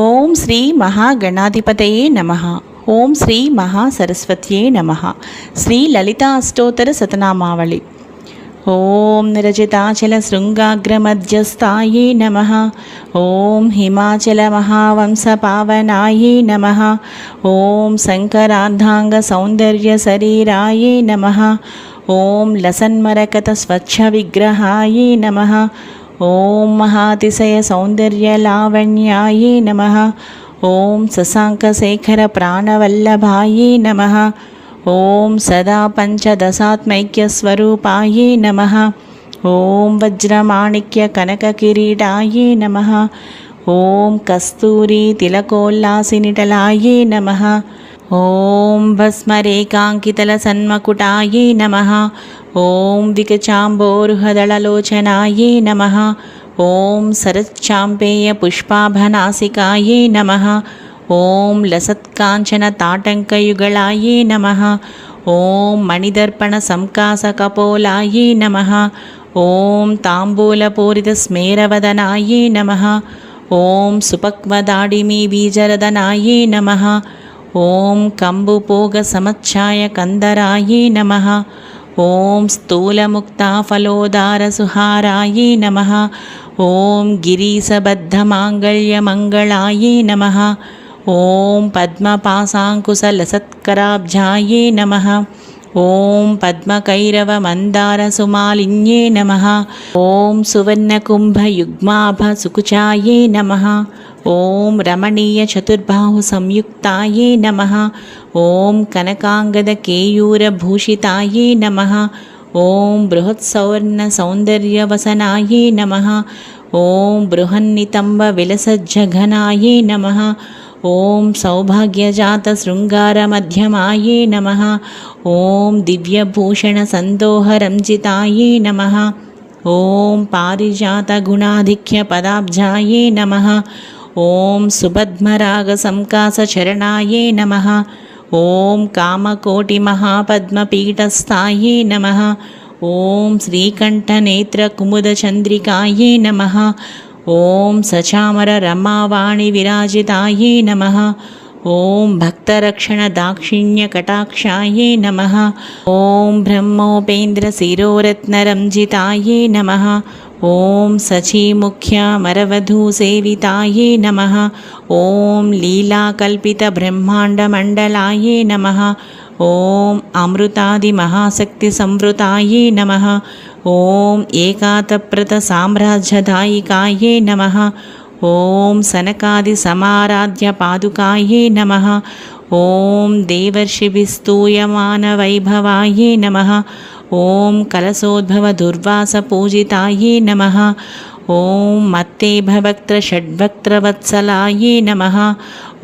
ఓం శ్రీ మహాగణాధిపతయే నమః. ఓం శ్రీ మహాసరస్వత్యే నమః. శ్రీ లలితా అష్టోత్తర శతనామావళి. ఓం నిరజితాచల శృంగాగ్రమధ్యస్థాయే నమః. ఓం హిమాచల మహావంశ పావనాయే నమః. ఓం శంకరార్ధాంగ సౌందర్య శరీరాయే నమః. ఓం లసన్మరకత స్వచ్ఛ విగ్రహాయే నమః. ఓం మహాతిశయ సౌందర్య లావణ్యాయే నమః. ఓం శశాంకశేఖర ప్రాణవల్లభాయే నమః. ఓం సదా పంచదశాత్మైక్య స్వరూపాయే నమః. ఓం వజ్రమాణిక్య కనక కిరీటాయే నమః. ఓం కస్తూరి తిలకోల్లాసినిటలాయే నమః. ఓం భస్మరేకాంకితల సన్మకుటాయే నమః. ఓం వికచాంబోరుహదళలోచనాయే నమః. ఓం శరచ్చాంపేయ పుష్పాభనాసికాయే నమః. ఓం లసత్కాంచన తాటంకయుగళాయే నమః. ఓం మణిదర్పణ సంకాసకపోలాయే నమః. ఓం తాంబూలపూరిత స్మేరవదనాయే నమః. ఓం సుపక్వదాడిమీ బీజరదనాయే నమః. ఓం కంబుపోగ సమచ్ఛాయ కందరాయే నమః. ఓం స్థూలముక్తాఫలోదారసుహారాయే నమః. ఓం గిరీశబద్ధమాంగళ్యమంగళాయే నమః. ఓం పద్మపాశాంకుశలసత్కరాబ్జాయే నమః. ఓం పద్మకైరవమందారసుమాలిన్యే నమః. ఓం సువర్ణకుంభయుగ్మాభసుకుచాయే నమః. ఓం రమణీయ చతుర్బాహు సంయుక్తాయే నమః. ఓం కనకాంగదకేయూరభూషితాయే నమః. ఓం బృహత్సౌవర్ణ సౌందర్యవసనాయే నమః. ఓం బృహన్నితంబ విలసజ్జఘనాయే నమః. ఓం సౌభాగ్యజాత శృంగారమధ్యమాయే నమః. ఓం దివ్యభూషణ సందోహరంజితాయే నమః. ఓం పారిజాత గుణాధిక్య పదాబ్జాయే నమః. ఓం సుపద్మరాగ సంకాస చరణాయే నమః. ఓం కామకోటి మహాపద్మపీఠస్థాయే నమః. ఓం శ్రీకంఠనేత్ర కుముద చంద్రికాయే నమః. ఓం సచామర రమావాణి విరాజితాయే నమః. ఓం భక్తరక్షణ దాక్షిణ్య కటాక్షాయే నమః. ఓం బ్రహ్మోపేంద్ర శిరోరత్నరంజితాయే నమః. ఓం సచీముఖ్య మరవధూసేవితాయే నమః. ఓం లీలాకల్పిత బ్రహ్మాండమండలాయే నమః. ఓం అమృతాది మహాశక్తి సంవృతాయే నమః. ఓం ఏకాతప్రత సామ్రాజ్యదాయికాయే నమః. ఓం సనకాది సమారాధ్య పాదుకాయే నమః. ఓం దేవర్షిభిస్తూయమాన వైభవాయే నమః. ఓం కలశోద్భవ దుర్వాస పూజితాయే నమః. ఓం మత్తేభవక్త్ర షడ్వక్త్రవత్సలాయే నమః.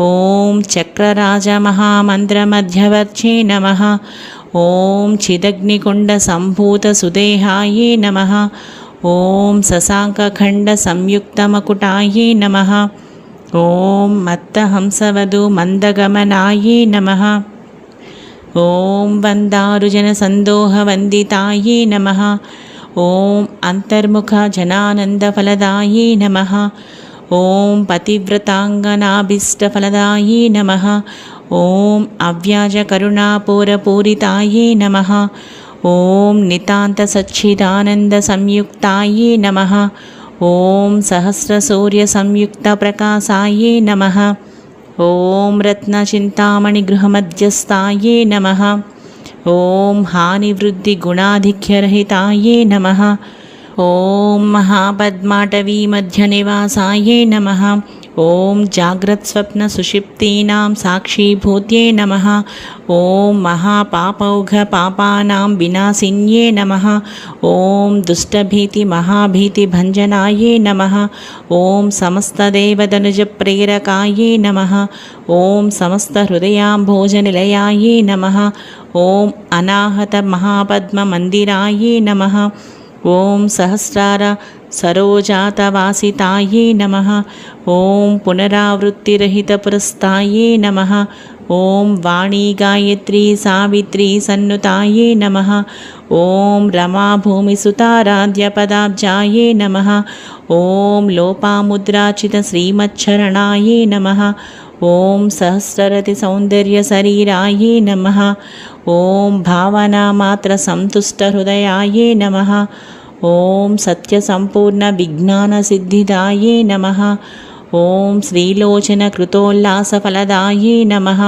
ఓం చక్రరాజ మహామంత్రమధ్యవర్చే నమః. ఓం చిదగ్నికుండ సంభూత సుదేహాయే నమః. ఓం శశాంకఖండ సంయుక్తమకుటాయే నమః. ఓం మత్తహంసవధూ మందగమనాయే నమః. ఓం వందారుజన సందోహవందితాయే నమః. ఓం అంతర్ముఖ జనానందఫలదాయే నమః. ఓం పతివ్రతాంగనాభీష్టఫలదాయే నమః. ఓం అవ్యాజ కరుణాపూరపూరితాయే నమః. ఓం నితాంత సచ్చిదానంద సంయుక్తాయే నమః. ఓం సహస్రసూర్య సంయుక్త ప్రకాశాయే నమః. ఓం రత్నచింతామణి గృహమధ్యస్థాయే నమః. ఓం హానివృద్ధి గుణాధిక్యరహితాయే నమః. ఓం మహాపద్మాటవీ మధ్య నివాసాయే నమః. ఓం జాగ్రత్స్వప్న సుషిప్తీనాం సాక్షీభూత్యే నమః. ఓం మహాపాపౌఘ పాపానాం వినాశిన్యే నమః. ఓం దుష్టభీతి మహాభీతి భంజనాయే నమః. ఓం సమస్తదేవదనుజ ప్రేరకాయే నమః. ఓం సమస్త హృదయాంభోజనిలయాయే నమః. ఓం అనాహత మహాపద్మ మందిరాయే నమః. ఓం సహస్రార సరోజాతవాసితాయే నమః. ఓం పునరావృత్తిరహిత పురస్థాయే నమః. ॐ वाणी गायत्री सावित्री सन्नुतायै नमः। ॐ रमा भूमिसुताराध्यपदाब्जायै नमः। ॐ लोपामुद्राचितश्रीमच्छरणायै नमः। ॐ सहस्ररतिसौन्दर्यशरीरायै नमः। ॐ भावनामात्रसन्तुष्टहृदयायै नमः। ॐ सत्यसम्पूर्णविज्ञानसिद्धिदायै नमः। ॐ श्रीलोचनकृतोल्लासफलदायै नमः।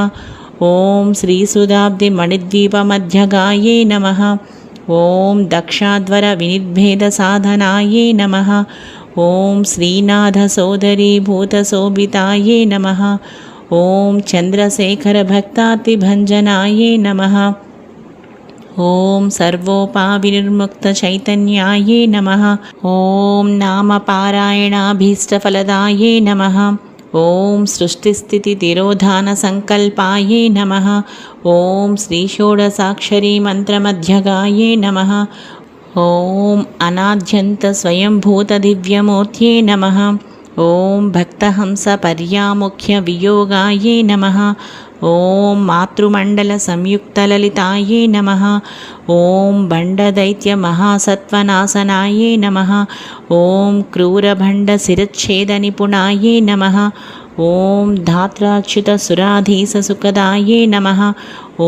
ॐ श्रीसुधाब्धिमणिद्वीपमध्यगायै नमः। ॐ दक्षाध्वरविनिर्भेदसाधनायै नमः। ॐ श्रीनाथसोदरीभूतशोभितायै नमः। ॐ चन्द्रशेखरभक्तातिभञ्जनायै नमः। ॐ सर्वोपाविनिर्मुक्तचैतन्यायै नमः। ॐ नामपारायणाभीष्टफलदायै नमः। ॐ सृष्टिस्थितितिरोधानसङ्कल्पायै नमः। ॐ श्रीषोडशाक्षरीमन्त्रमध्यगायै नमः। ॐ अनाद्यन्तस्वयंभूतदिव्यमूर्त्यै नमः। ॐ भक्तहंसपर्यामुख्यवियोगायै नमः। ॐ मातृमण्डलसंयुक्तललितायै नमः। ॐ भण्डदैत्यमहासत्त्वनाशनायै नमः। ॐ क्रूरभण्डशिरच्छेदनिपुणायै नमः। ॐ धात्राच्युतसुराधीशसुखदायै नमः।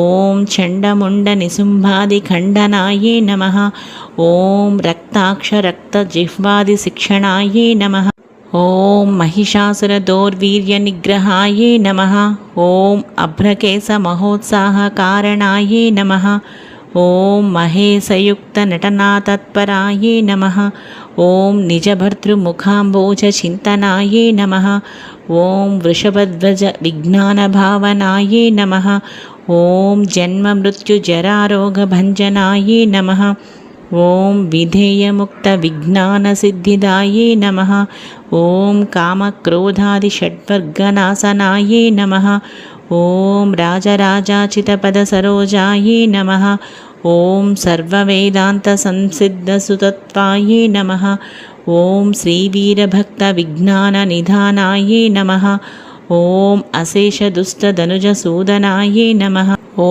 ॐ चण्डमुण्डनिशुम्भादिखण्डनायै नमः। ॐ रक्ताक्षरक्तजिह्वादिशिक्षणायै नमः। ॐ महिषासुरदौर्वीर्यनिग्रहायै नमः। ॐ अभ्रकेशमहोत्साहकारणायै नमः। ॐ महेशयुक्तनटनातत्परायै नमः। ॐ निजभर्तृमुखाम्बोजचिन्तनायै नमः। ॐ वृषभध्वजविज्ञानभावनायै नमः। ॐ जन्ममृत्युजरारोगभञ्जनायै नमः। ॐ विधेयमुक्तविज्ञानसिद्धिदायै नमः। ॐ कामक्रोधादिषड्वर्गनाशनायै नमः। ॐ राजराजाचितपदसरोजायै नमः। ॐ सर्ववेदान्तसंसिद्धसुतत्वायै नमः। ॐ श्रीवीरभक्तविज्ञाननिधानायै नमः। ॐ अशेषदुष्टधनुजसूदनायै नमः। ॐ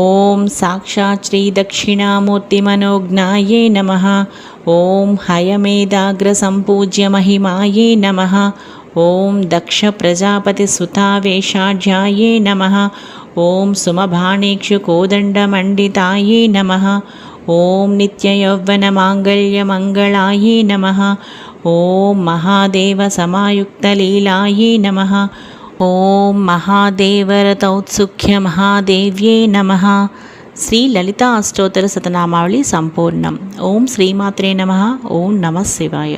साक्षात् श्रीदक्षिणामूर्तिमनोज्ञायै नमः। ॐ हयमेधाग्रसम्पूज्यमहिमायै नमः। ॐ दक्षप्रजापतिसुतावेशाढ्यायै नमः। ॐ सुमभाणेक्षुकोदण्डमण्डितायै नमः। ॐ नित्ययौवनमाङ्गल्यमङ्गलायै नमः। ॐ महादेवसमायुक्तलीलायै नमः। ॐ महादेवरतौत्सुख्यमहादेव्यै नमः। శ్రీ లలితా అష్టోత్తర శతనామావళి సంపూర్ణం. ఓం శ్రీమాత్రే నమః. ఓం నమః శివాయ.